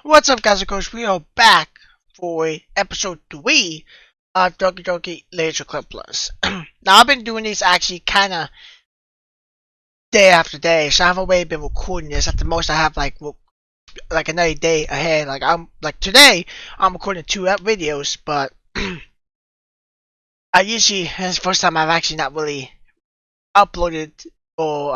What's up, guys? Of course, we are back for episode 3 of Doki Doki Laser Club Plus. Now, I've been doing these actually kind of day after day, so I haven't really been recording this. At the most, I have like another day ahead. Today, I'm recording 2 videos, but I usually, it's the first time I've actually not really uploaded or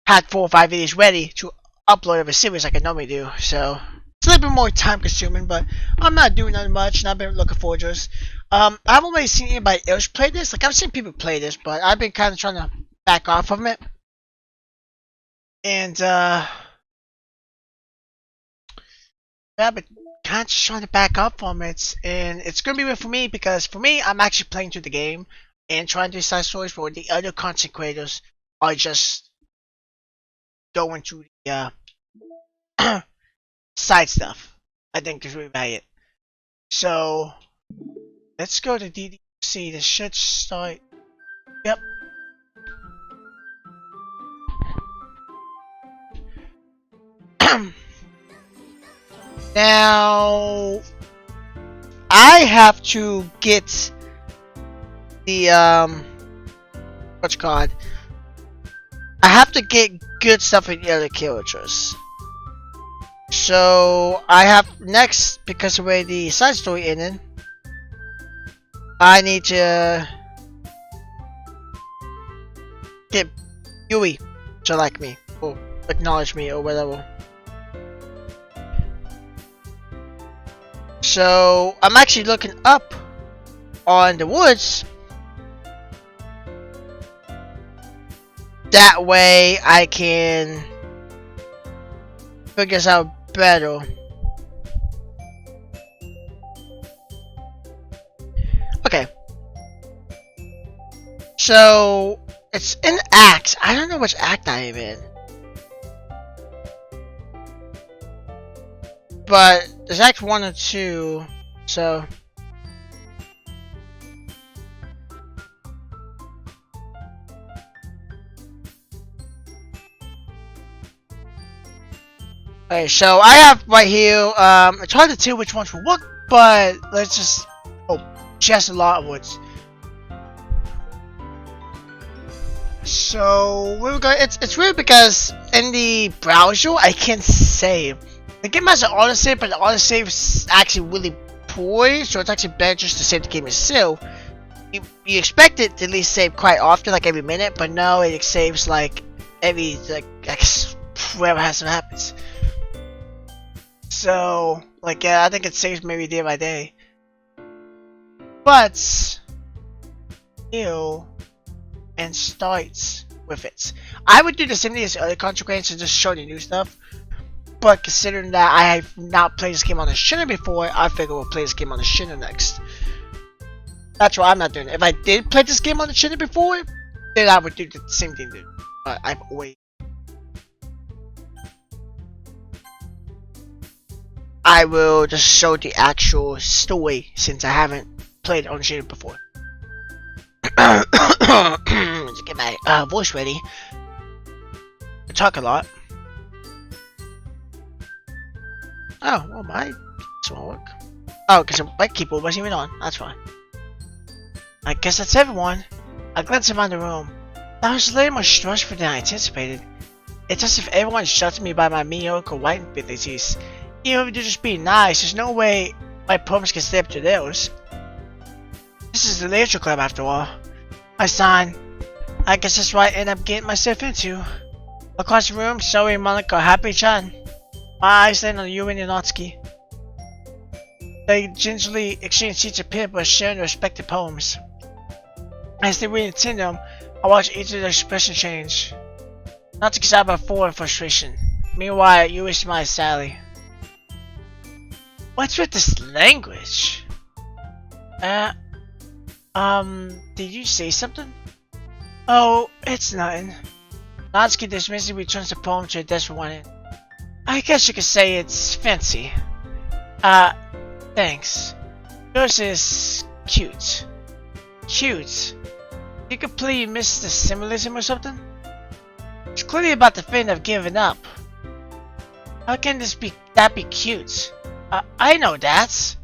had 4 or 5 videos ready to upload of a series like I normally do, so it's a little bit more time consuming, but I'm not doing that much and I've been looking forward to this. I haven't really seen anybody else play this. Like, I've seen people play this, but I've been kind of trying to back off from it. And I've been kind of just trying to back up from it, and it's gonna be weird for me because for me, I'm actually playing through the game and trying to do side stories, where the other content creators are just going to the side stuff. I think is really about it. So let's go to DDC. This should start. Yep. Now I have to get the what's it called? I have to get good stuff in the other characters. So I have next, because of the way the side story ended, I need to get Yuri to like me or acknowledge me or whatever. So I'm actually looking up on the woods. That way I can figure this out better. Okay. So it's in act. I don't know which act I am in. But there's act 1 and 2. So okay, so I have right here, it's hard to tell which ones will work, but let's just, just a lot of woods. So, we're going, it's weird because in the browser, I can't save. The game has an autosave, but the autosave is actually really poor, so it's actually better just to save the game itself. You expect it to at least save quite often, like every minute, but no, it saves like every, whatever happens. So, I think it saves maybe day by day. But, and starts with it. I would do the same thing as other content and just show the new stuff. But considering that I have not played this game on the channel before, I figure we'll play this game on the channel next. That's why I'm not doing it. If I did play this game on the channel before, then I would do the same thing, dude. But I've always. I will just show the actual story since I haven't played on the channel before. Let's get my voice ready. I talk a lot. Oh, well, my won't work. Oh, because my keyboard wasn't even on. That's fine. I guess that's everyone. I glanced around the room. That was a little more stressful than I anticipated. It's as if everyone's judging me by my mediocre white abilities. Even if they're just being nice, there's no way my problems can stay up to theirs. This is the Laser Club after all. I signed. I guess that's what I end up getting myself into. Across the room, Zoe and Monica are happy chatting. My eyes land on Yuri and Natsuki. They gingerly exchange seats of paper while sharing their respective poems. As they read into them, I watch each of their expressions change. Natsuki's out by 4 in frustration. Meanwhile, Yuri smiles sadly. What's with this language? Did you say something? Oh, it's nothing. Natsuki dismissively returns the poem to a desk for one end. I guess you could say it's fancy. Thanks. Yours is cute. Cute? You completely missed the symbolism or something? It's clearly about the feeling of giving up. How can this be that be cute? I know that.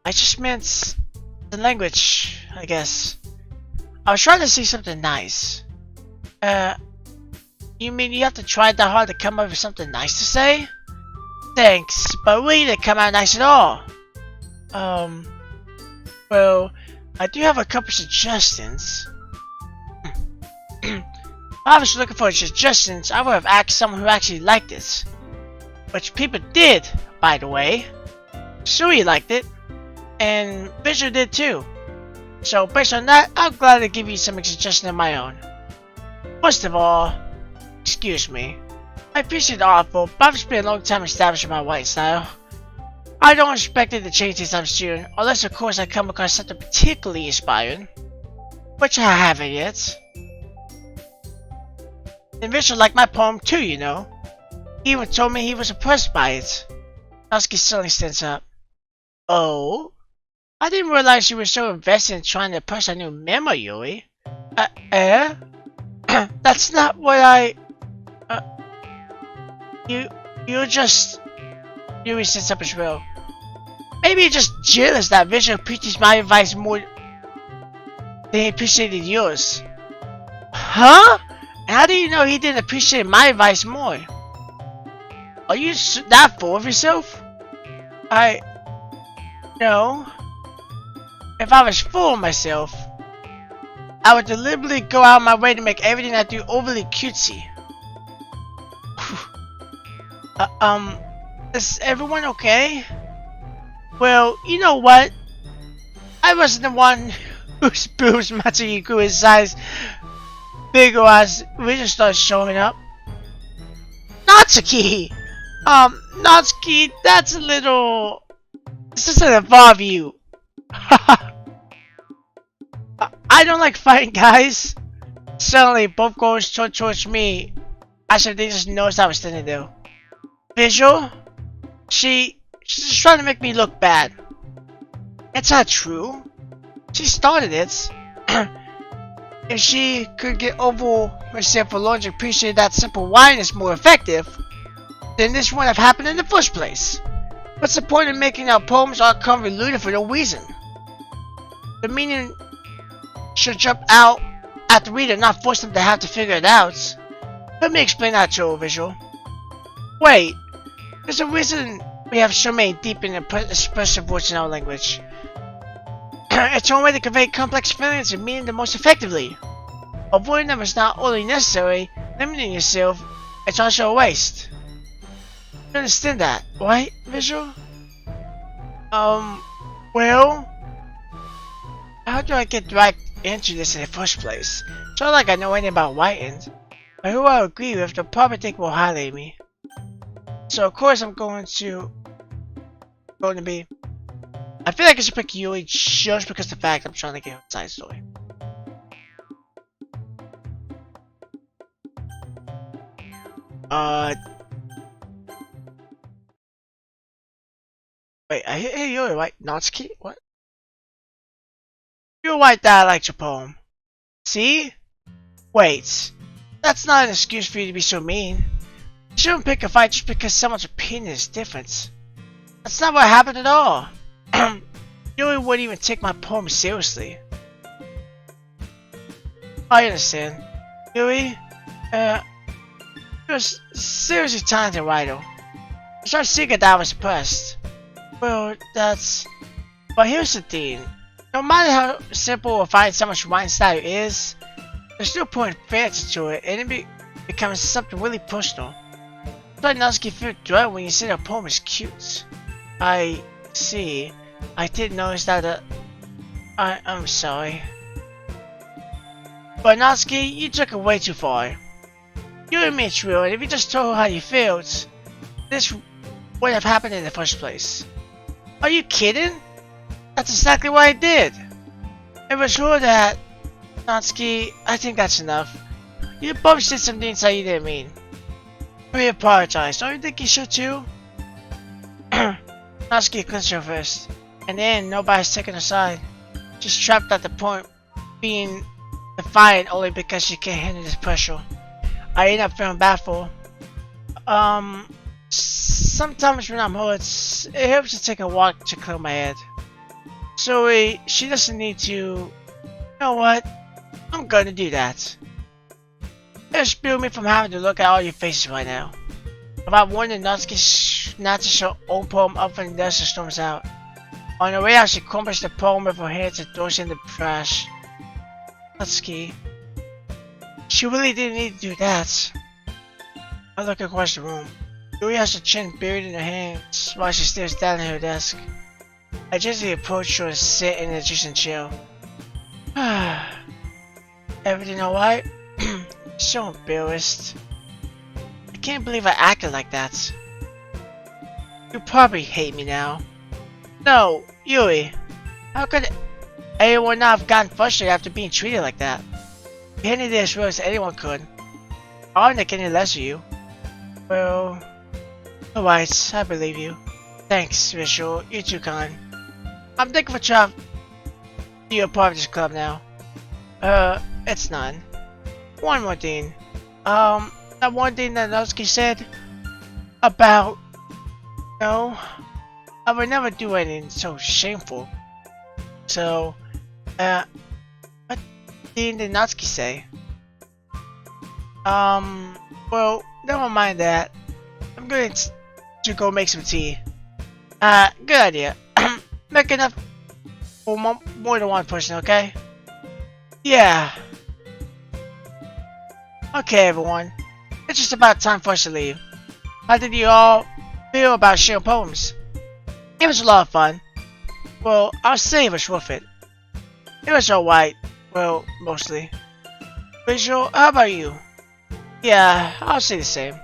I just meant the language, I guess. I was trying to say something nice. You mean you have to try that hard to come up with something nice to say? Thanks, but we didn't come out nice at all. Well, I do have a couple suggestions. If I was looking for suggestions, I would have asked someone who actually liked it. Which people did, by the way. Yuri liked it, and Visual did too. So based on that, I'm glad to give you some suggestions of my own. First of all, excuse me. I appreciate the offer, but I've spent a long time establishing my white style. I don't expect it to change anytime soon, unless of course I come across something particularly inspiring. Which I haven't yet. And Visual liked my poem too, you know. He even told me he was impressed by it. Natsuki suddenly stands up. Oh? I didn't realize you were so invested in trying to push a new memo, Yuri. That's not what I... You just... Yuri sits up as well. Maybe you're just jealous that Visual appreciates my advice more than he appreciated yours. Huh? How do you know he didn't appreciate my advice more? Are you that full of yourself? No. If I was full of myself, I would deliberately go out of my way to make everything I do overly cutesy. Is everyone okay? Well, you know what? I wasn't the one whose boobs Matsuhiko his size bigger as we just started showing up. Natsuki! Natsuki, that's a little... This doesn't involve you. I don't like fighting, guys. Suddenly, both girls turned towards me. As if they just noticed I was standing there. Visual? She's just trying to make me look bad. It's not true. She started it. If she could get over herself for long and appreciate that simple wine is more effective, then this wouldn't have happened in the first place. What's the point of making our poems all convoluted for no reason? The meaning should jump out at the reader, not force them to have to figure it out. Let me explain that to you, Visual. Wait, there's a reason we have so many deep and expressive words in our language. It's one way to convey complex feelings and meaning the most effectively. Avoiding them is not only necessary, limiting yourself, it's also a waste. You understand that, right, Visual? Well... How do I get right into this in the first place? It's not like I know anything about writing. But who I agree with, they'll probably think will highlight me. So of course I'm going to be... I feel like I should pick Yuri just because of the fact I'm trying to get her side story. Wait, I hear Yuri, right? Natsuki? What? You're right that I liked your poem. See? Wait. That's not an excuse for you to be so mean. You shouldn't pick a fight just because someone's opinion is different. That's not what happened at all. Yuri wouldn't even take my poem seriously. I understand. Yuri, you're a seriously talented writer. I started seeing that I was impressed. Well, that's... But here's the thing. No matter how simple or fine someone's writing style is, there's no point in fancy to it, and it becomes something really personal. It's like Natsuki feel threatened when you say a poem is cute. I see. I did notice that. I'm sorry. But Natsuki, you took it way too far. You and me, it's real, and if you just told her how you felt, this wouldn't have happened in the first place. Are you kidding? That's exactly what I did. It was sure that... Natsuki, I think that's enough. You both said some things that you didn't mean. We apologize. Don't you think you should too? Natsuki clenched her fist. And then nobody's taken her side. She's trapped at the point being defiant only because she can't handle this pressure. I end up feeling bad for her. sometimes when I'm hurt, it helps to take a walk to clear my head. So she doesn't need to... You know what? I'm gonna do that. It'll spill me from having to look at all your faces right now. About warning Natsuki not to show own poem up when the dust storms out. On the way out, she crumbles the poem with her hands and throws it in the trash. Natsuki. She really didn't need to do that. I look across the room. Yuri has her chin buried in her hands while she stares down at her desk. I gently approach her and sit in the adjacent chair. Everything alright? So embarrassed. I can't believe I acted like that. You probably hate me now. No, Yuri. How could anyone not have gotten frustrated after being treated like that? You hated it as well as anyone could. I don't think any less of you. Well... Alright, I believe you. Thanks, Visual. You're too kind. I'm thinking for trying to be a part of this club now. It's none. One more thing. That one thing that Natsuki said about... No, I would never do anything so shameful. So, what did Natsuki say? Well, never mind that. I'm going to go make some tea. Good idea. Make enough for more than one person, okay? Yeah. Okay, everyone. It's just about time for us to leave. How did you all feel about sharing poems? It was a lot of fun. Well, I'll say it was worth it. It was alright. Well, mostly. Visual, how about you? Yeah, I'll say the same.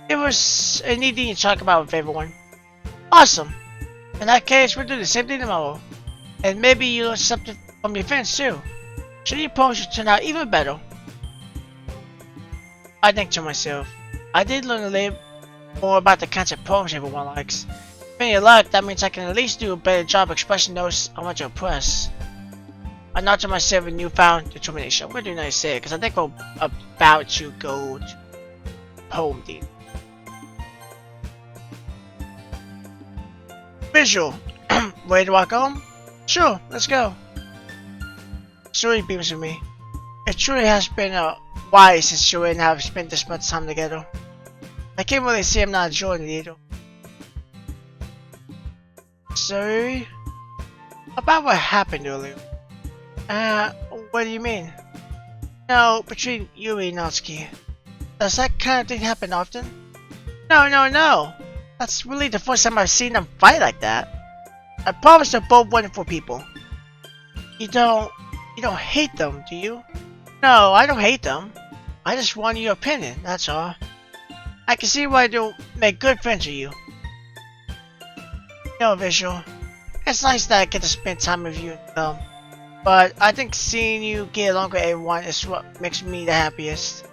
It was a neat thing to talk about with everyone. Awesome. In that case, we'll do the same thing tomorrow. And maybe you'll learn something from your friends too. So your poems should turn out even better. I think to myself, I did learn a little more about the kinds of poems everyone likes. With any luck, that means I can at least do a better job expressing those I want to impress. I nod to myself with newfound determination. I'm going to do nice say it, because I think we're about to go to poem deep. Visual, ready to walk home? Sure, let's go. Yuri beams with me. It truly has been a while since Yuri and I have spent this much time together. I can't really see him not enjoying it either. Sorry? About what happened earlier? What do you mean? No, between Yuri and Natsuki. Does that kind of thing happen often? No. That's really the first time I've seen them fight like that. I promise they're both wonderful people. You don't hate them, do you? No, I don't hate them. I just want your opinion, that's all. I can see why they'll make good friends with you. No, Visual. It's nice that I get to spend time with you and them. But I think seeing you get along with everyone is what makes me the happiest.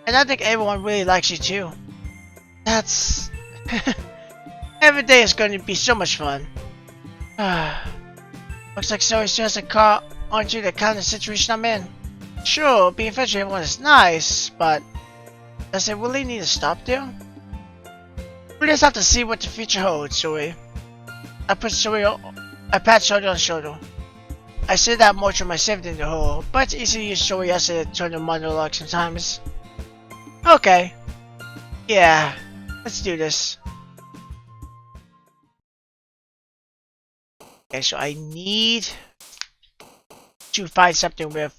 And I think everyone really likes you too. That's... Every day is going to be so much fun. Looks like Zoe still has a car onto the kind of situation I'm in. Sure, being friends with everyone is nice, but does it really need to stop there? We just have to see what the future holds, Zoe. I pat Zoe on the shoulder. I say that more to myself than the whole, but it's easy to use Zoe as a turn of monologue sometimes. Okay. Yeah, let's do this. Okay, so I need to find something with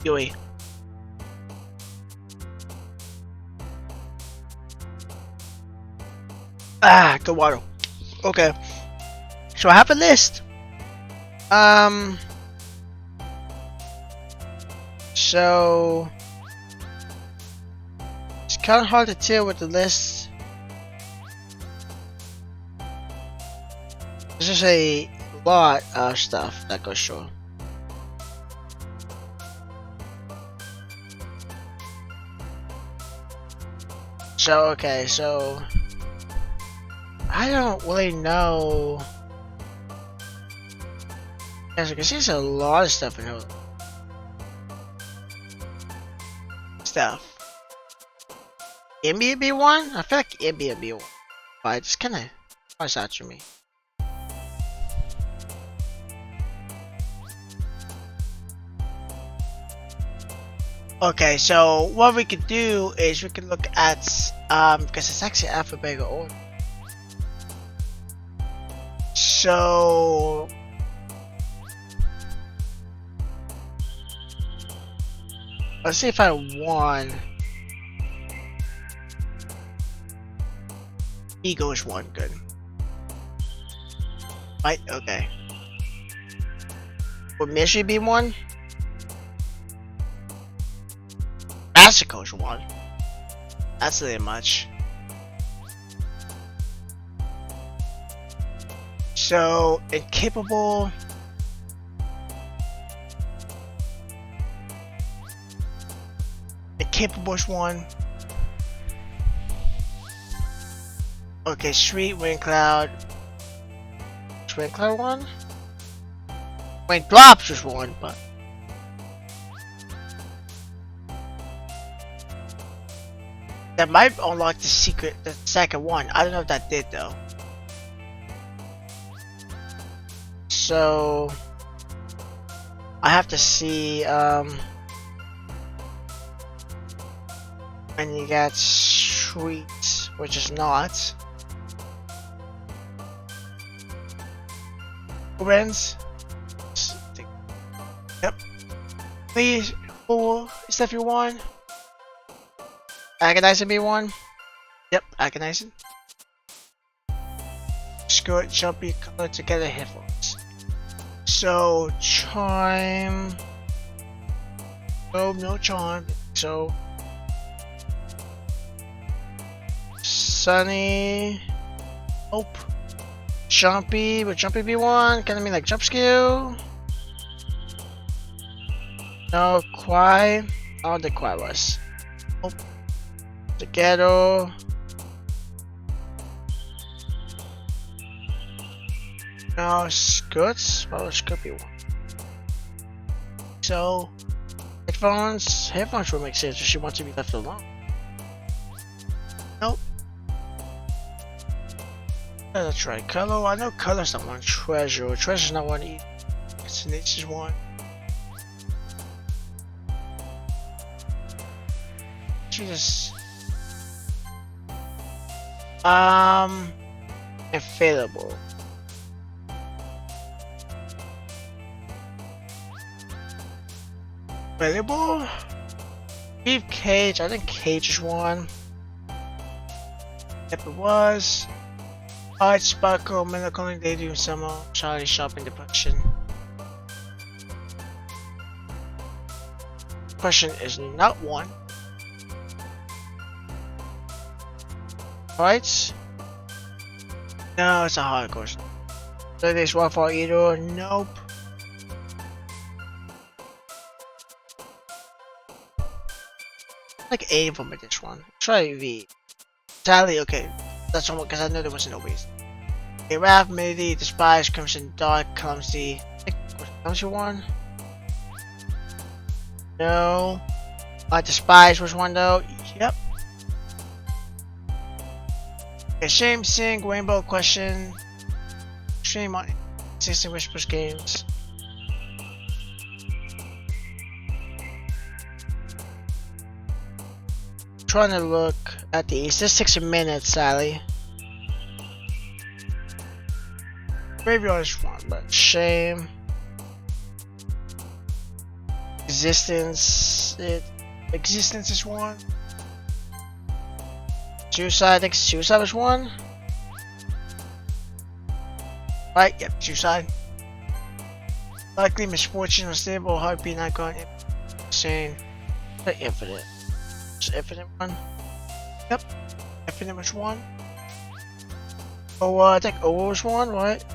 Yuri. Good water. Okay. So I have a list. So it's kind of hard to tell with the list. There's just a lot of stuff that goes through. So okay, so I don't really know. As you can see, there's a lot of stuff in here. Stuff. India be one? I feel like India be one. But it's kinda what's that to me? Okay, so what we could do is we could look at because it's actually alphabetical order. So let's see if I won. Ego is one, good. Right, okay. Would Mystery be one? Massacre is one. That's a little much. So, incapable. Incapable is one. Okay, Street, Wind Cloud. Is Wind Cloud one? Wind Drops was one, but. That might unlock the secret, the second one. I don't know if that did though. So I have to see and you got Street, which is not. Wins. Yep. Please, four. Step you one. Agonizing be one. Yep, agonizing. Skirt, jumpy, color together headphones. So charm. No charm. So Sunny. Hope. Jumpy, would Jumpy be one? Can I mean like jump skill? No, Quai. Oh, the Quai was. Hope. The ghetto. No, Scoots. Well, it could be one. So, headphones. Headphones will make sense if she wants to be left alone. Nope. That's right. Color. I know color's not one. Treasure. Treasure's not one either. Destination's one. Jesus. Available. Available? Leave Cage. I think Cage is one. If it was. Art Sparkle, Melancholy Daydream Summer, Charlie Shopping Depression. Question is not one. Right? No, it's a hard question. So there's one for either. Nope. Like A for this one. Try V. Tally, okay. That's one because I know there wasn't always. Okay, Wrath, Melody, Despise, Crimson, Dark, Clumsy. I think was Clumsy one? No. Despise was one though. Yep. Okay, Shame, Sing, Rainbow, Question. Stream on existing Whispers games. Trying to look at these. This takes a minute, Sally. Graveyard is one, but Shame. Existence. Existence is one. Suicide, I think Suicide was one. Right, yep, Suicide. Likely Misfortune, Unstable, Heartbeat, Icon, Insane. Infinite. Infinite one. Yep. Infinite was one. Oh, I think O was one, right?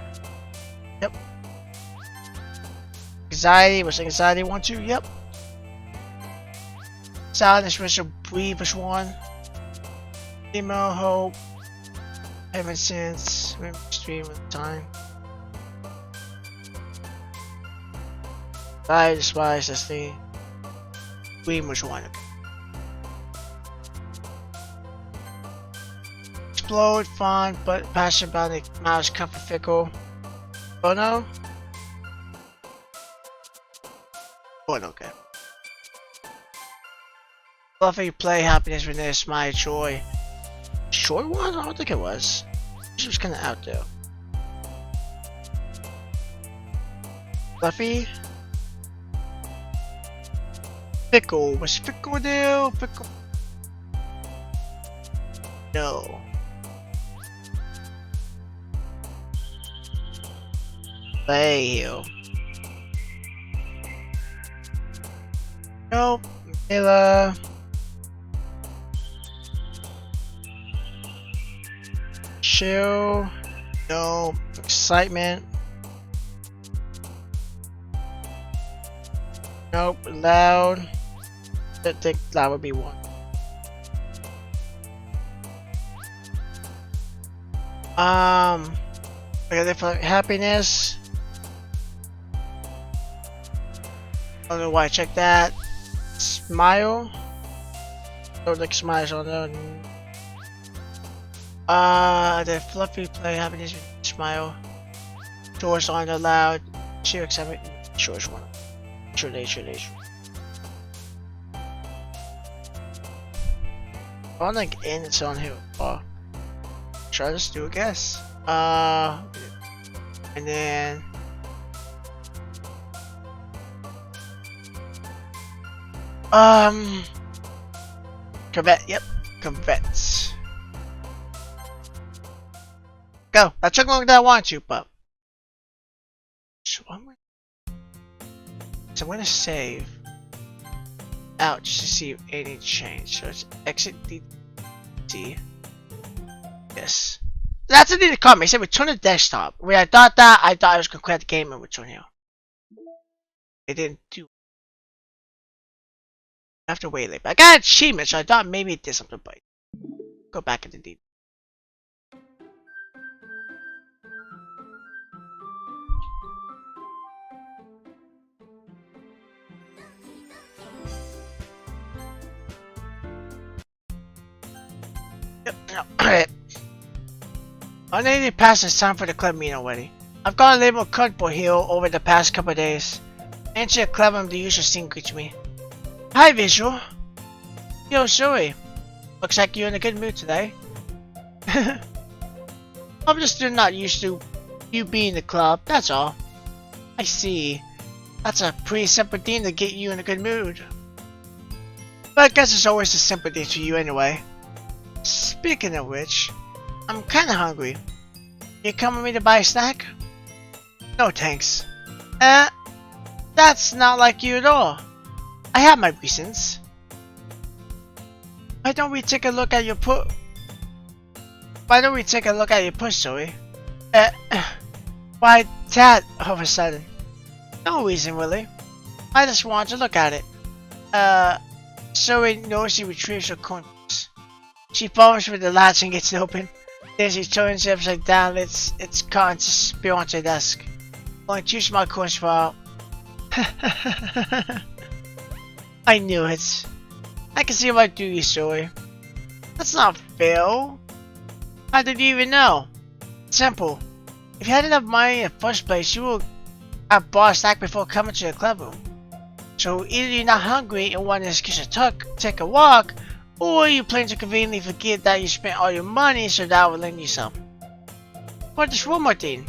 Yep. Anxiety was Anxiety 1, 2, yep. Silence was Breathe was one. Email Hope. Heaven Sense. Stream of Time. I Despise Destiny. Dream was one. Okay. explode, fun, but passion about the mouse comfort fickle. Oh no? Oh, okay. Fluffy play happiness when there's my joy. Short one? I don't think it was. She was kinda out there. Fluffy? Fickle. Was Fickle there? Fickle. No. Fail. Nope. Mila. Chill. No. Excitement. Nope. Loud. I think that would be one. Okay, for happiness. I don't know why I checked that. Smile. Don't like smiles on there. The fluffy play happiness with smile. Doors on the loud. Cheer excitement. Sure one. Sure. I don't think in it's on here. Try to do a guess. And then Corvette, yep, Corvettes. Go. I took longer than I wanted to, but so I'm gonna save out just to see if anything changed. So it's exit DT. Yes. That's a needed comment. It said return to desktop. When I thought I was gonna clear the game and return here. It didn't do. I have to wait later. I got an achievement, so I thought maybe it did something, but go back into the. Yep. Alright. I need to pass this time for the club meeting already. I've got a label cardboard here over the past couple of days. Answer a club and the usual scene greets me. Hi, Visual. Yo, Yuri. Looks like you're in a good mood today. I'm just not used to you being in the club, that's all. I see. That's a pretty simple thing to get you in a good mood. But I guess it's always a sympathy to you anyway. Speaking of which, I'm kinda hungry. You come with me to buy a snack? No thanks. That's not like you at all. I have my reasons. Why don't we take a look at your push, Zoe? Why that all of a sudden? No reason really. I just wanted to look at it. Zoe knows she retrieves her coin. She falls with the latch and gets it open. Then she turns it upside down, its contents spill onto the desk. Only 2 small coins fall out. I knew it. I can see right through your story. That's not fair. How did you even know? Simple. If you had enough money in the first place, you would have bought a snack before coming to the club room. So either you're not hungry and want an excuse to take a walk, or you plan to conveniently forget that you spent all your money so that will lend you some. But there's one more thing.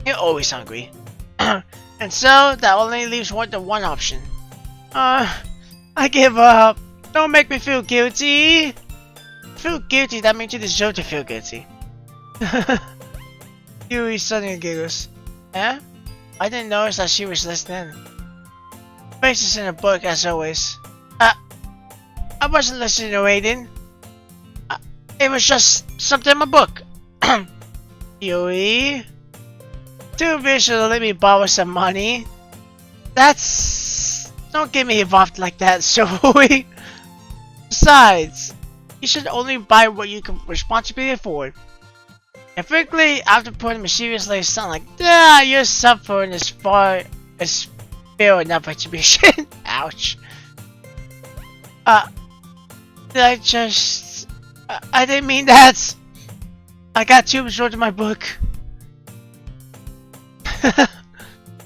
You're always hungry. And so that only leaves the one option. I give up. Don't make me feel guilty. Feel guilty, that means you deserve to feel guilty. Yuri suddenly giggles. Eh? I didn't notice that she was listening. Faces in a book as always. I wasn't listening to Aiden. It was just something in my book. Yuri? Too vicious to let me borrow some money. Don't get me involved like that, Zoe. Besides, you should only buy what you can responsibly afford. And frankly, after putting me seriously, it sounds like, your suffering is fair enough retribution. Ouch. I didn't mean that. I got too absorbed in my book. I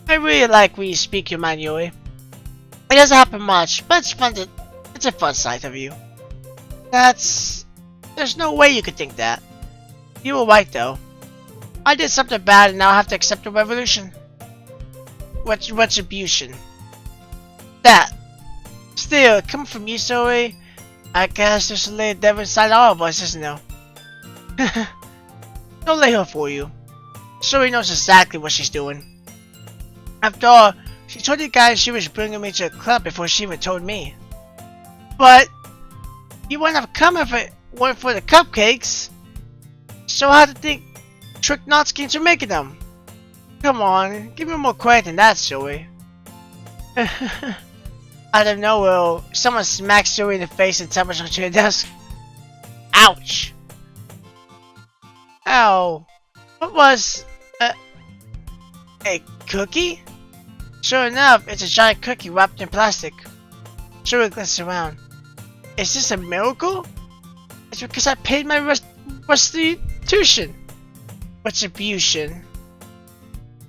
really like when you speak your mind, Yuri. It doesn't happen much, but it's fun it's a fun side of you. There's no way you could think that. You were right though. I did something bad and now I have to accept the revolution. Retribution. That. Still, coming from you, Zoe, I guess there's a little devil inside all of us, isn't there? Don't let her fool you. Zoe knows exactly what she's doing. After all, she told the guys she was bringing me to a club before she even told me. But you wouldn't have come if it weren't for the cupcakes. So how do you think trick Natsuki into making them? Come on, give me more credit than that, Zoe. Out of nowhere, someone smacks Zoe in the face and tumbles onto her desk. Ouch! Ow! What was a cookie? Sure enough, it's a giant cookie wrapped in plastic. Zoe glances around. Is this a miracle? It's because I paid my restitution. Retribution.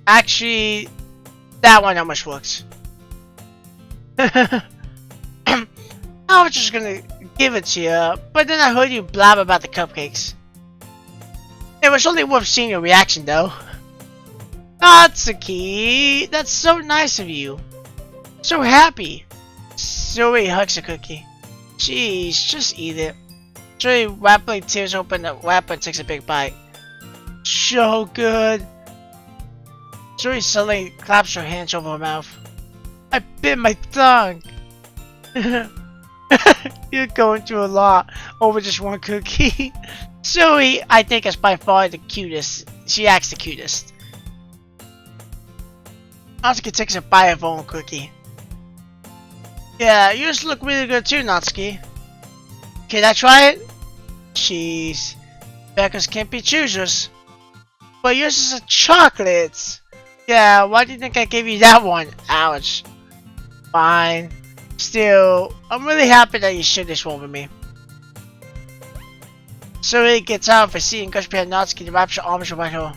Actually, that one almost works. I was just gonna give it to you, but then I heard you blab about the cupcakes. It was only worth seeing your reaction though. Natsuki, that's so nice of you. So happy. Zoe hugs the cookie. Jeez, just eat it. Zoe rapidly tears open the wrapper and takes a big bite. So good. Zoe suddenly claps her hands over her mouth. I bit my tongue. You're going through a lot over just one cookie. Zoe, I think, is by far the cutest. She acts the cutest. Natsuki takes a bite of her own cookie. Yeah, yours look really good too, Natsuki. Can I try it? Jeez. Beggars can't be choosers. But yours is a chocolate. Yeah, why do you think I gave you that one? Ouch. Fine. Still, I'm really happy that you shared this one with me. Zoe gets out of her seat and goes behind Natsuki to wrap her arms around her.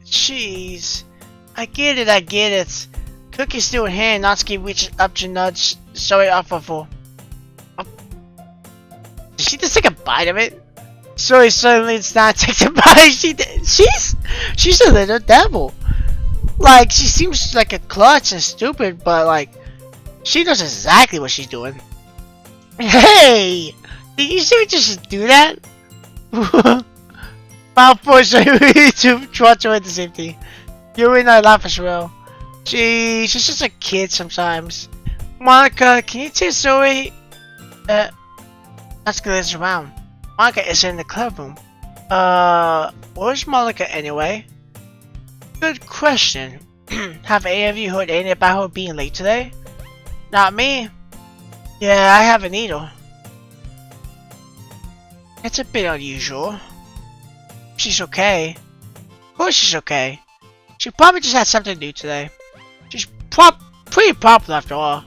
Jeez. I get it. Cookie's still in hand. Natsuki reaches up to nudge Zoe off of her. Did she just take a bite of it? Zoe suddenly leans down and takes a bite. She's a little devil. Like, she seems like a klutz and stupid, but like, she knows exactly what she's doing. Hey! Did you see me just do that? Malforce to try to the safety. Yuri and I laugh as well. Gee, she's just a kid sometimes. Monica, can you tell Zoe? Let's go this around. Monica is in the club room. Where's Monica anyway? Good question. Have any of you heard anything about her being late today? Not me. Yeah, I haven't either. It's a bit unusual. She's okay. Of course she's okay. She probably just had something to do today. She's pretty popular after all.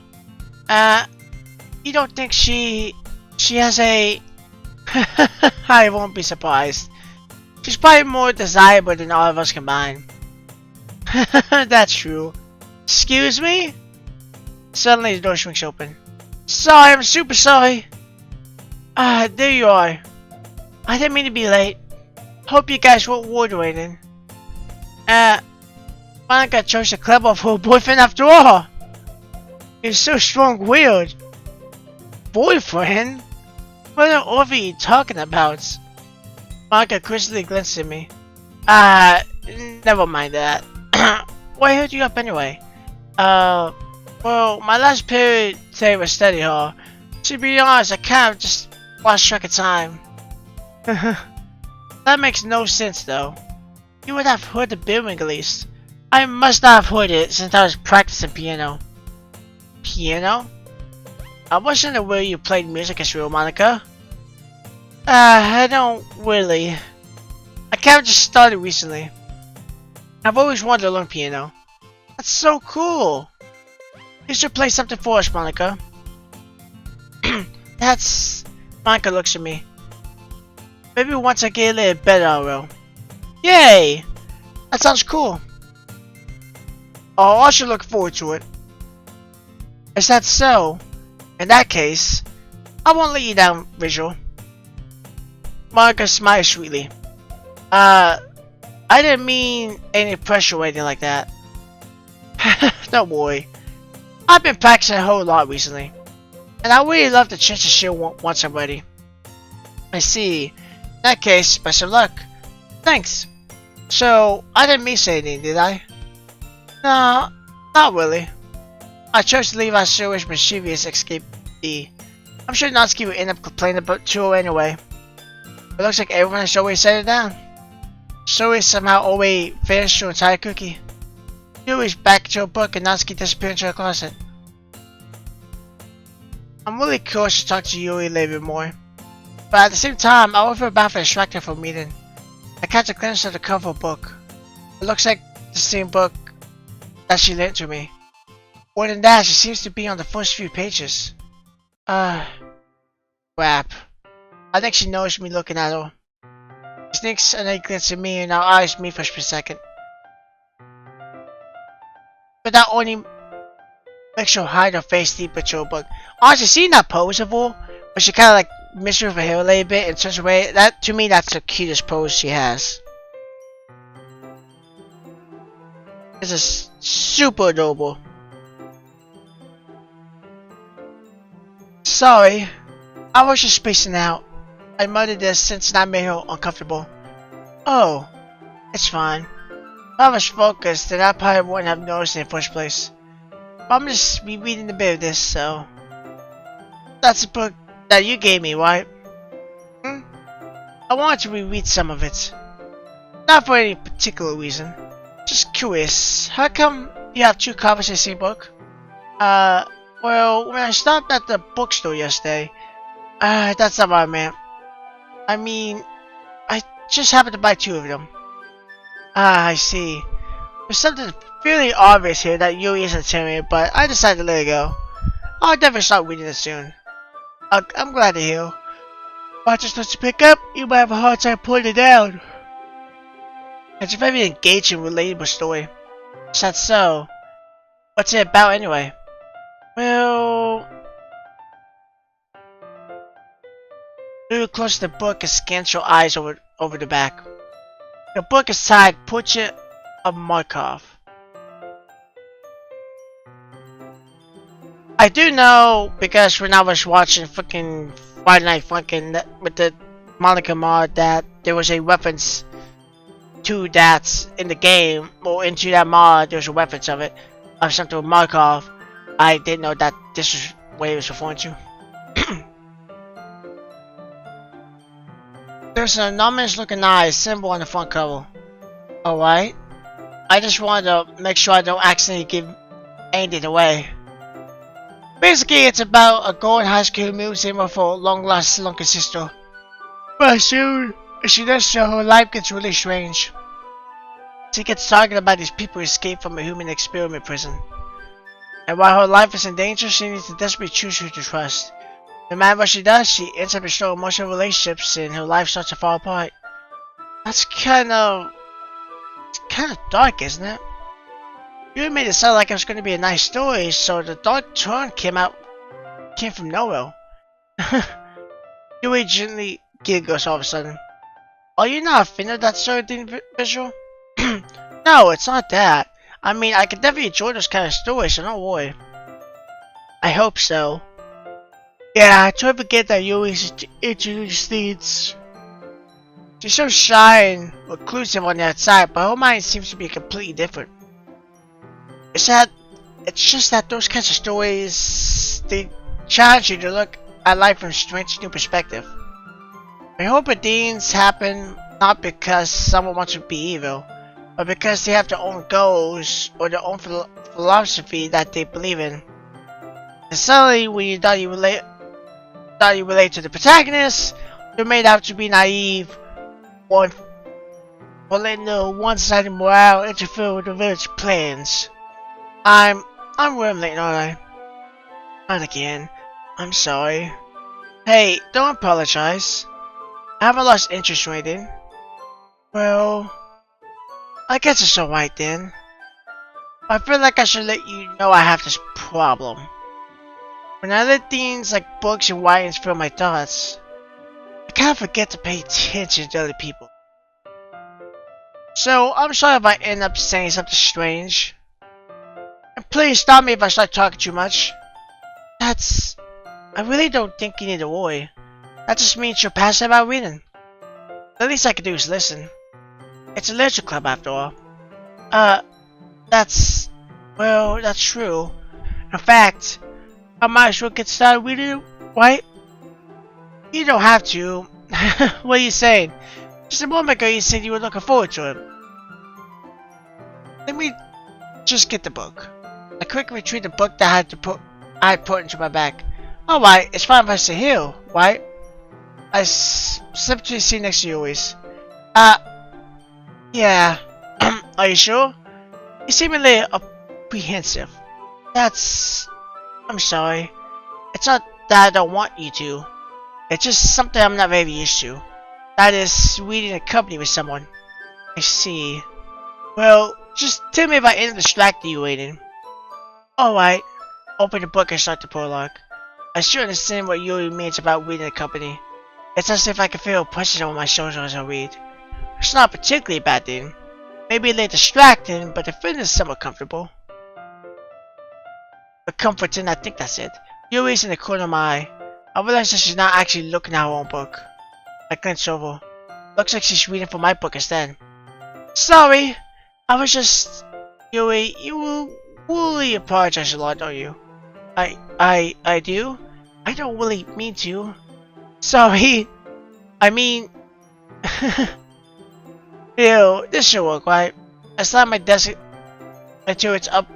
You don't think she has a... I won't be surprised. She's probably more desirable than all of us combined. That's true. Excuse me? Suddenly the door swings open. Sorry, I'm super sorry. There you are. I didn't mean to be late. Hope you guys weren't warding. Monica chose the club of her boyfriend after all. It's so strong-willed. Boyfriend? What on earth are you talking about? Monica quizzically glances at me. Never mind that. Why held you up anyway? Well, my last period today was study hall. To be honest, I kind of just lost track of time. That makes no sense though. You would have heard the bell ring at least. I must not have heard it since I was practicing piano. Piano? I wasn't aware you played music as real, Monica. I don't really. I kind of just started recently. I've always wanted to learn piano. That's so cool. You should play something for us, Monica. Monica looks at me. Maybe once I get a little better, I will. Yay! That sounds cool. Oh, I should look forward to it. Is that so? In that case, I won't let you down, Visual. Monica smiled sweetly. I didn't mean any pressure or anything like that. Don't worry. I've been practicing a whole lot recently. And I really love the chance to share once I'm ready. I see. In that case, best of luck. Thanks. So, I didn't miss anything, did I? No, not really. I chose to leave our serious mischievous escape be. I'm sure Natsuki will end up complaining about Churro anyway. It looks like everyone has always set it down. Zoe somehow always finished her entire cookie. Yuri's back to her book and Natsuki disappeared into her closet. I'm really curious to talk to Yuri a little bit more. But at the same time, I offer about to distract her from meeting. I catch a glimpse of the cover of the book. It looks like the same book that she lent to me. More than that, she seems to be on the first few pages. Crap. I think she knows me looking at her. She sneaks another glance at me and our eyes meet for a split second. But that only makes her hide her face deep into her book. Honestly, seeing that pose of her, where she kind of like misses her hair a little bit in such a way, that to me that's the cutest pose she has. This is super adorable. Sorry, I was just spacing out. I muttered this since that made her uncomfortable. Oh, it's fine. If I was focused, then I probably wouldn't have noticed it in the first place. But I'm just rereading a bit of this, so... That's a book that you gave me, right? Hmm? I wanted to reread some of it. Not for any particular reason. Just curious, how come you have two copies of the same book? Well, when I stopped at the bookstore yesterday, that's not what I meant. I mean, I just happened to buy two of them. Ah, I see. There's something fairly obvious here that Yuri isn't telling me, but I decided to let it go. I'll definitely start reading it soon. I'm glad to hear. If I just let you pick up, you might have a hard time putting it down. It's a very engaging, relatable story. Is that so? What's it about anyway? Well... Yuri closes the book and scans your eyes over the back. The book is titled Portrait of Markov. I do know because when I was watching fucking Friday Night Funkin' with the Monica mod that there was a reference to that in the game, or into that mod, there was a reference of it, of something with Markov. I didn't know that this was what it was referring to. There's an anonymous looking eye symbol on the front cover. Alright. I just wanted to make sure I don't accidentally give anything away. Basically, it's about a girl in high school who moves in with her long-lost uncle sister. But soon, as she does so, her life gets really strange. She gets talking about these people who escaped from a human experiment prison. And while her life is in danger, she needs to desperately choose who to trust. No matter what she does, she ends up destroying most of her relationships and her life starts to fall apart. That's kind of dark, isn't it? You made it sound like it was going to be a nice story, so the dark turn came from nowhere. Yuri gently giggles all of a sudden. Are you not a fan of that sort of thing, Visual? No, it's not that. I mean, I could definitely enjoy those kind of stories, so don't worry. I hope so. Yeah, I totally forget that Yuri's into these things. She's so shy and reclusive on the outside, but her mind seems to be completely different. It's just that those kinds of stories, they challenge you to look at life from a strange new perspective. I hope the deans happen not because someone wants to be evil, but because they have their own goals or their own philosophy that they believe in. And suddenly, when you thought you relate to the protagonist, you're made out to be naive, or letting the one-sided morale interfere with the village plans. I'm rambling, aren't I? Not again. I'm sorry. Hey, don't apologize. I haven't lost interest or anything. Well, I guess it's alright then. I feel like I should let you know I have this problem. When I let things like books and writings fill my thoughts, I kind of forget to pay attention to other people. So, I'm sorry if I end up saying something strange. And please stop me if I start talking too much. I really don't think you need to worry. That just means you're passionate about reading. The least I can do is listen. It's a literature club after all. Well, that's true. In fact, I might as well get started reading it, right? You don't have to. What are you saying? Just a moment ago you said you were looking forward to it. Let me just get the book. I quickly retrieved the book that I had put into my bag. Alright, it's fine if I stay here, right? I slipped to the seat next to Yuri's. Yeah. Are you sure? You seem a little apprehensive. I'm sorry. It's not that I don't want you to. It's just something I'm not very used to. That is, reading a company with someone. I see. Well, just tell me if I end up distracting you waiting. Alright. Open the book and start the prologue. I sure understand what Yuri means about reading a company. It's as if I can feel pressure on my shoulders as I read. It's not particularly a bad thing. Maybe a little distracting, but the feeling is somewhat comfortable. But comforting, I think that's it. Yuri's in the corner of my eye. I realize that she's not actually looking at her own book. I glance over. Looks like she's reading from my book instead. Sorry! I was just... Yuri, you really apologize a lot, don't you? I do? I don't really mean to. Sorry. I mean... Ew, this should work, right? I slam my desk until it's up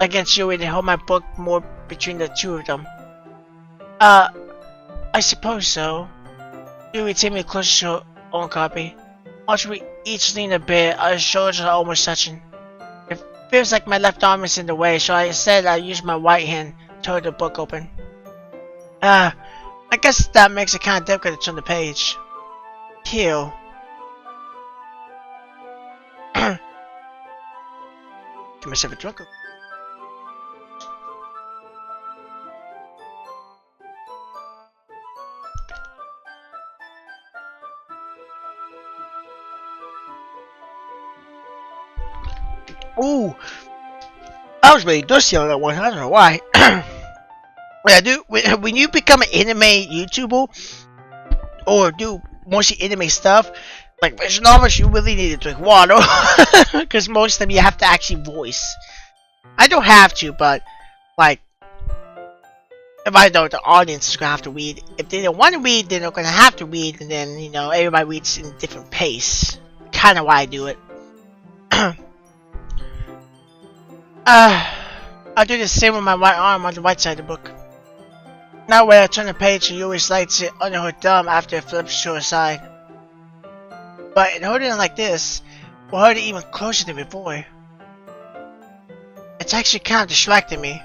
against Yuri and hold my book more between the two of them. I suppose so. Yuri take me closer to her own copy. Once we each lean a bit, our shoulders are almost touching. It feels like my left arm is in the way, so I said I use my right hand to hold the book open. I guess that makes it kind of difficult to turn the page. Heal. Give myself a drink. Ooh, I was really thirsty on that one. I don't know why. Yeah, dude, when you become an anime YouTuber or do mostly anime stuff, like visual novels, you really need to drink water because most of them you have to actually voice. I don't have to, but like, if I don't, the audience is gonna have to read. If they don't want to read, then they're gonna have to read, and then you know everybody reads in a different pace. Kind of why I do it. I do the same with my right arm on the right side of the book. Now when I turn the page, she always lights it under her thumb after it flips to her side. But in holding it like this, we'll hold it even closer than before. It's actually kind of distracting me.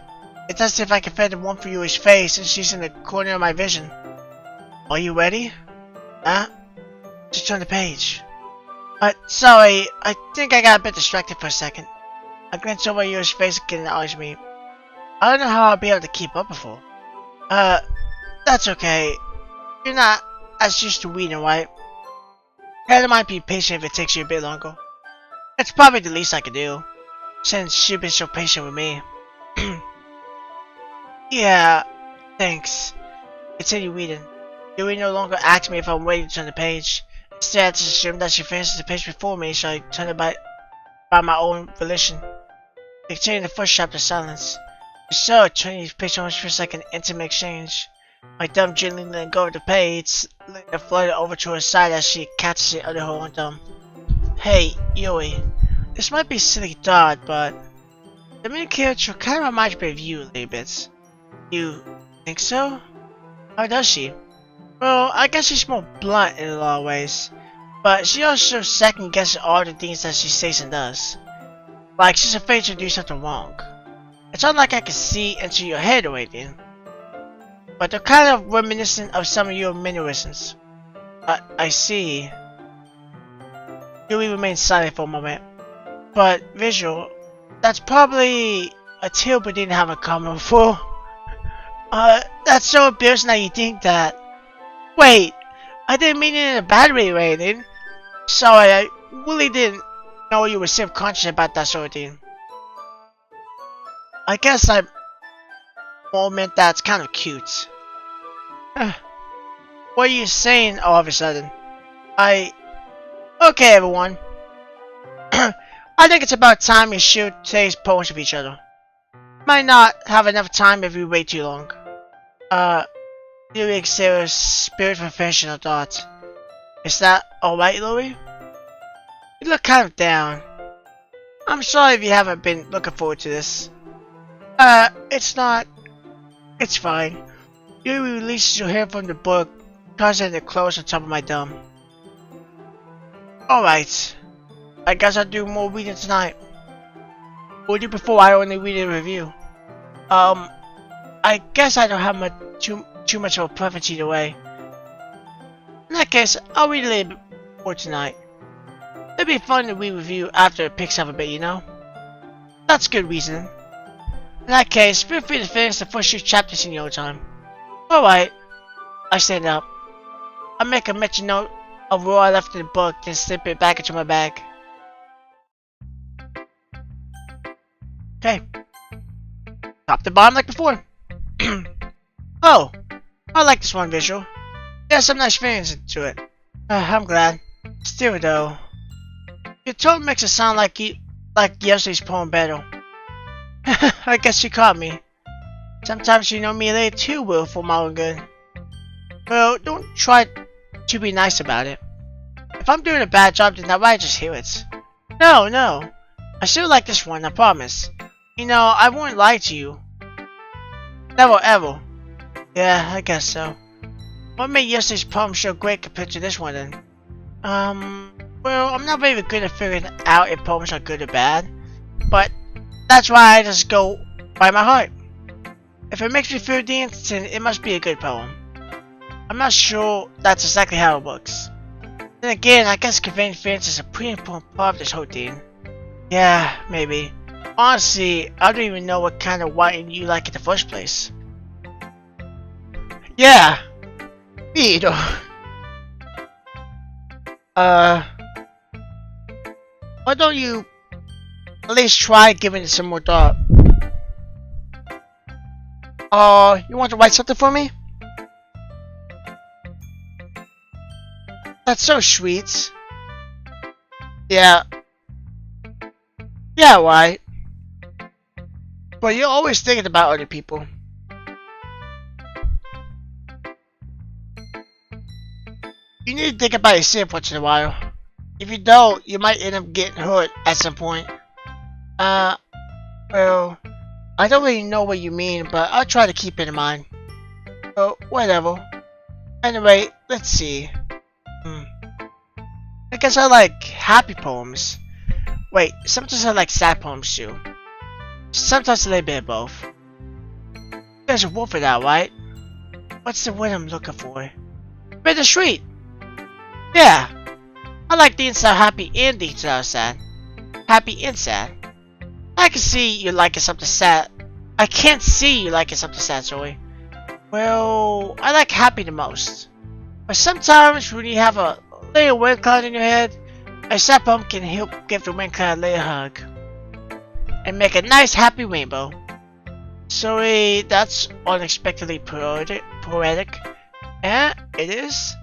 It's as if I can feel the warmth of Yuri's face and she's in the corner of my vision. Are you ready? Huh? Just turn the page. Sorry, I think I got a bit distracted for a second. I glanced over Yuri's face and acknowledged me. I don't know how I'll be able to keep up before. That's okay. You're not as used to reading, right? I might be patient if it takes you a bit longer. It's probably the least I could do, since you've been so patient with me. Yeah, thanks. Continue reading. Yuri no longer asks me if I'm waiting to turn the page. Instead, I just assume that she finishes the page before me, so I turn it by my own volition. We continue the first chapter of silence. So, turning the page almost feels like an intimate exchange. My thumb gently letting go of the page, letting it float over to her side as she catches it under her own thumb. Hey, Yuri. This might be a silly thought, but the main character kind of reminds me of you a little bit. You think so? How does she? Well, I guess she's more blunt in a lot of ways, but she also second guesses all the things that she says and does. Like she's afraid to do something wrong. It's not like I can see into your head or anything, but they're kind of reminiscent of some of your mannerisms. I see. Yuri remained silent for a moment. But, Visual, that's probably a tail we didn't have a common before. That's so embarrassing that you think that. Wait, I didn't mean it in a bad way or anything. Sorry, I really didn't know you were self-conscious about that sort of thing. I guess I more meant that's kind of cute. What are you saying all of a sudden? Okay, everyone. I think it's about time we shoot today's poems with each other. Might not have enough time if we wait too long. Yuri exerts spirit for finishing a thought. Is that alright, Louie? You look kind of down. I'm sorry if you haven't been looking forward to this. It's not. It's fine. Yuri releases your hair from the book, causing it to close on top of my thumb. Alright. I guess I'll do more reading tonight. Or do before I only read a review. I guess I don't have too much of a preference either way. In that case, I'll read a little bit more tonight. It'd be fun to read review after it picks up a bit, you know? That's good reason. In that case, feel free to finish the first few chapters in your time. Alright. I stand up. I make a mental note of where I left the book, then slip it back into my bag. Okay. Top to bottom like before. Oh, I like this one visual. There's some nice feelings into it. I'm glad. Still though, your tone makes it sound like yesterday's poem better. I guess you caught me. Sometimes you know me a little too well for my own good. Well, don't try to be nice about it. If I'm doing a bad job, then I might just hear it. No. I still like this one, I promise. You know, I won't lie to you. Never ever. Yeah, I guess so. What made yesterday's poem so great compared to this one then? Well, I'm not very good at figuring out if poems are good or bad. But that's why I just go by my heart. If it makes me feel the instant, it must be a good poem. I'm not sure that's exactly how it works. Then again, I guess conveying feelings is a pretty important part of this whole thing. Yeah, maybe. Honestly, I don't even know what kind of writing you like in the first place. Yeah, me either. Why don't you at least try giving it some more thought? You want to write something for me? That's so sweet. Yeah, right. But you're always thinking about other people. You need to think about yourself once in a while. If you don't, you might end up getting hurt at some point. Well, I don't really know what you mean, but I'll try to keep it in mind. Oh, whatever. Anyway, let's see. I guess I like happy poems. Wait, sometimes I like sad poems too. Sometimes a little bit of both. There's a word for that, right? What's the word I'm looking for? Bittersweet! Yeah! I like the inside happy and the inside sad. Happy and sad. I can see you liking something sad. I can't see you liking something sad, Zoe. Well, I like happy the most. But sometimes when you have a little wind cloud in your head, a sad poem can help give the wind cloud a little hug. And make a nice happy rainbow. Sorry, that's unexpectedly poetic. Yeah, it is.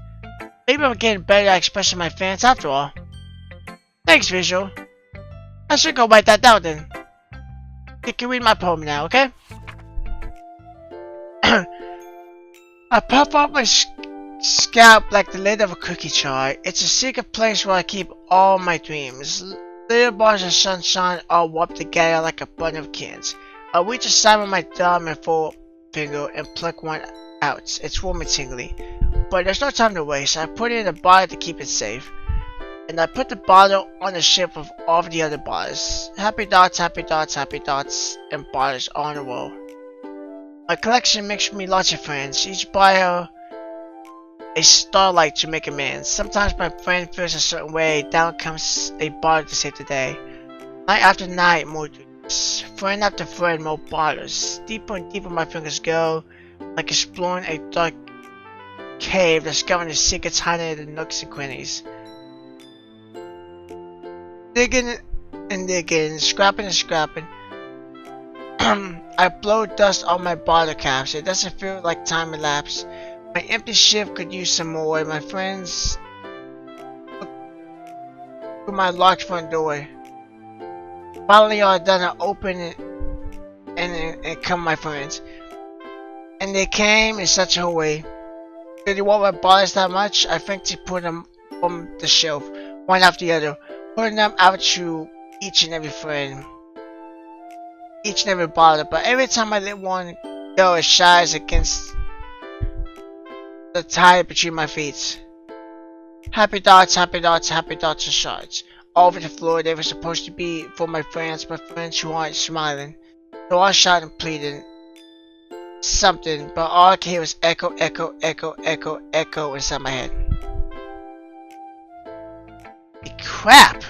Maybe I'm getting better at expressing my feelings after all. Thanks, Visual. I should go write that down then. You can read my poem now, okay? I pop up my scalp like the lid of a cookie jar. It's a secret place where I keep all my dreams. Little bars of sunshine all warped together like a bunch of kids. I reach aside with my thumb and forefinger and pluck one out. It's warm and tingly. But there's no time to waste. I put it in a bottle to keep it safe. And I put the bottle on the shelf of all the other bottles. Happy dots, happy dots, happy dots, and bottles on the wall. My collection makes me lots of friends. Each bottle a starlight to make amends. Sometimes my friend feels a certain way. Down comes a bother to save the day. Night after night, more duties. Friend after friend, more bothers. Deeper and deeper my fingers go, like exploring a dark cave, discovering the secrets hiding in the nooks and crannies. Digging and digging, scrapping and scrapping. I blow dust on my bottle caps. It doesn't feel like time elapsed. My empty shift could use some more. My friends look through my locked front door. Finally, all done. I open it and come my friends. And they came in such a way. Did they want my bottles that much? I think they put them on the shelf, one after the other, putting them out to each and every friend, each and every bottle. But every time I let one go, it shies against the tire between my feet. Happy dots, happy dots, happy dots and shards. All over the floor. They were supposed to be for my friends who aren't smiling. So I shot and pleaded something, but all I could hear was echo, echo, echo, echo, echo inside my head. Crap!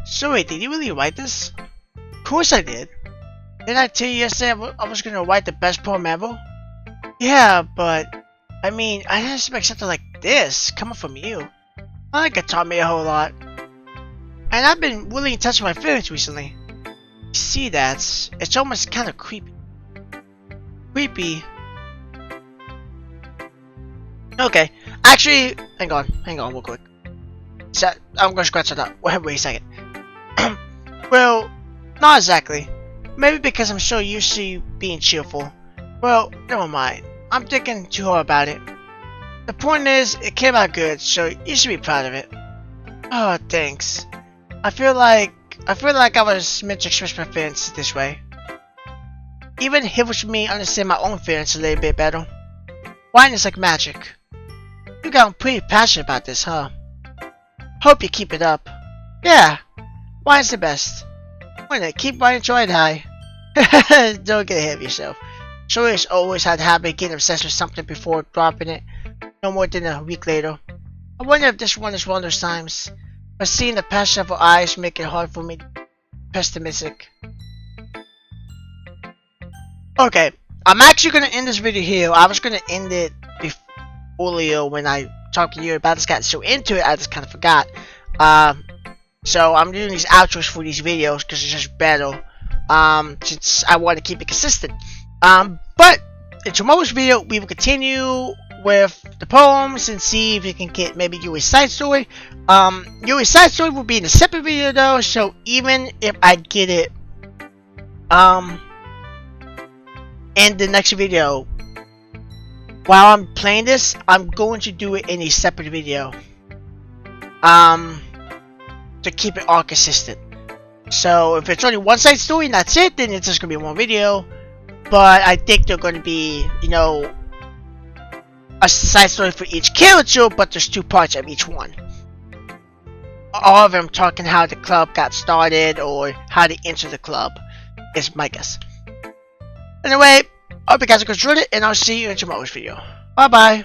So wait, did you really write this? Of course I did. Didn't I tell you yesterday I was gonna write the best poem ever? Yeah, but I mean, I didn't expect something like this coming from you. I think it taught me a whole lot. And I've been really in touch with my feelings recently. You see that? It's almost kind of creepy. Creepy. Okay, actually, hang on real quick. So, I'm gonna scratch that out. Wait a second. Well, not exactly. Maybe because I'm so used to you being cheerful. Well, never mind. I'm thinking too hard about it. The point is, it came out good, so you should be proud of it. Oh, thanks. I feel like I was meant to express my feelings this way. Even it helps me understand my own feelings a little bit better. Writing is like magic. You got pretty passionate about this, huh? Hope you keep it up. Yeah, writing's the best. Why keep writing joy high. Don't get ahead of yourself. Shori's always had a habit of getting obsessed with something before dropping it, no more than a week later. I wonder if this one is one of those times. But seeing the passion of her eyes make it hard for me to be pessimistic. Okay, I'm actually gonna end this video here. I was gonna end it earlier when I talked to Yuri, but I just got so into it I just kind of forgot. So I'm doing these outros for these videos because it's just better. Since I want to keep it consistent. But in tomorrow's video we will continue with the poems and see if you can get maybe Yuri's side story. Yuri's side story will be in a separate video though, so even if I get it in the next video while I'm playing this, I'm going to do it in a separate video to keep it all consistent. So if it's only one side story and that's it, then it's just gonna be one video. But I think they're gonna be, you know, a side story for each character, but there's two parts of each one. All of them talking how the club got started or how they entered the club is my guess. Anyway, I hope you guys enjoyed it, and I'll see you in tomorrow's video. Bye bye.